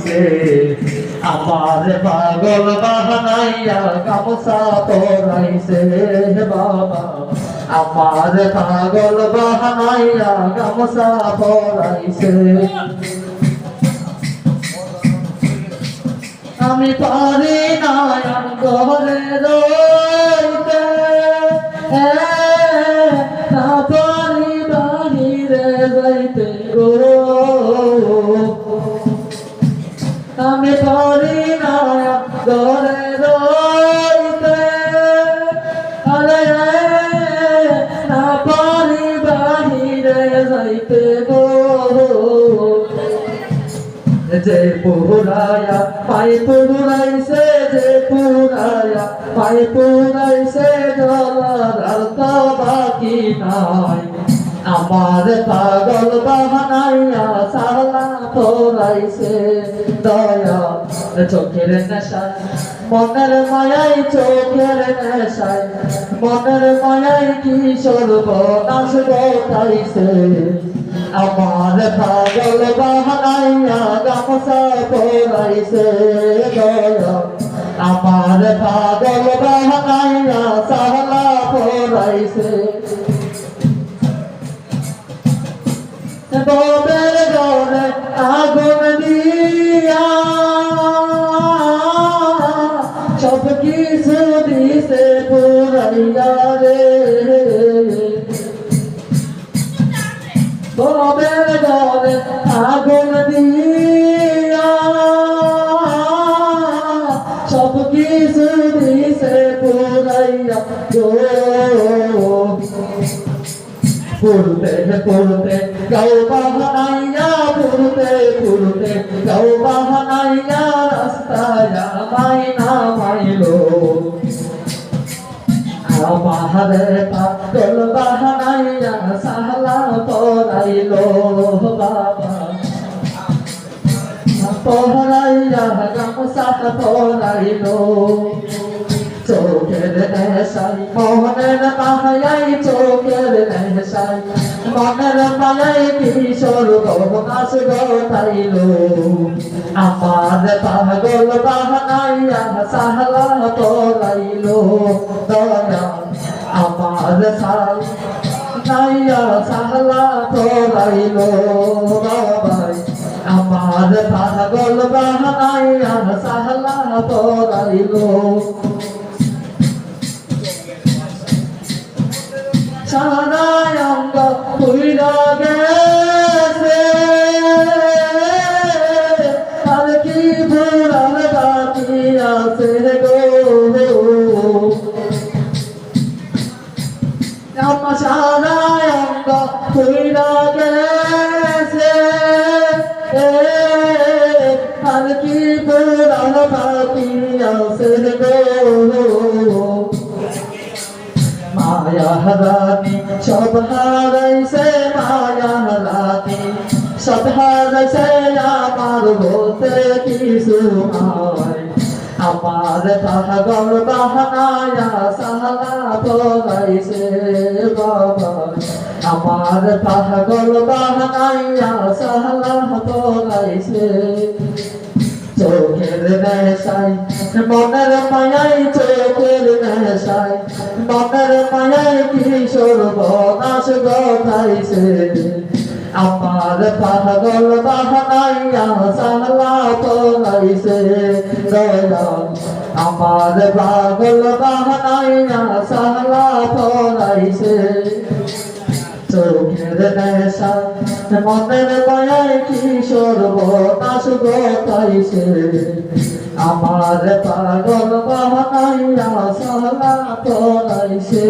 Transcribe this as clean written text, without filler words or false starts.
পরাইছে আমার পাগল বাহানাইয়া গামছা পরাইছে বাবা আমার পাগল বাহানাইয়া গামছা পরাইছে আমি পারি না ঘরে রইতে না পারি বাহিরে যাইতে গো আমি পারি না ঘরে রইতে আরে না পারি বাহিরে যাইতে গো যে পুরায়া পাই পুরাইছে যে পুরায়া পাই পুরাইছে জলার আর তো বাকি নাই আমার পাগল বাহানাইয়া সালা পরাইছে দয়া চোখের নেশায় মনের মায়াই চোখের নেশায় মনের মায়াই কি সর্বনাশ ঘটাইছে আমার পাগল বাহানাইয়া গামছা পরাইছে দয়া আমার পাগল বাহানাইয়া সালা পরাইছে ববের গলে আগুন দিয়া সব কিছু দিছে পুরাইয়া রে ববের গলে আগুন দিয়া সব কিছু দিছে পুরাইয়া গো পুরতে পুরতে গাও বাহানাইয়া পুরতে পুরতে গাও বাহানাইয়া রাস্তায় মাইনা মাইলো আমারে পাগল বাহানাইয়া সালা পরাইলো বাবা পরাইয়া গামছা পরাইলো চোখের নেশাই মনের মায়াই চোখের নেশাই মনের মায়াই কি সর্বনাশ ঘটাইলো আমার পাগল বাহানাইয়া সালা পরাইলো দয়া আমার সাই নাইয়া সালা পরাইলো বাবাই আমার পাগল বাহানাইয়া সালা পরাইলো সারা অঙ্গ পুইরা গেছে আর কি ভুলার বাকি আছে গো আমার সারা অঙ্গ পুইরা গেছে আর কি ভুলার বাকি আছে গো মায়া রানী সব হারাইছে মায়া রানী সব হারাইছে আমার বলতে কিছু নাই আমার পাগল বাহানাইয়া সালা পরাইছে বাবা আমার পাগল বাহানাইয়া সালা পরাইছে চোখের নেশাই মনের মায়াই চোখের নেশাই মনের মায়াই কি সর্বনাশ ঘটাইছে আমার পাগল বাহানাইয়া সালা পরাইছে দয়া আমার পাগল বাহানাইয়া সালা পরাইছে চোখের নেশাই মনের মায়াই কি সর্বনাশ ঘটাইছে আমার পাগল বাহানাইয়া সালা পরাইছে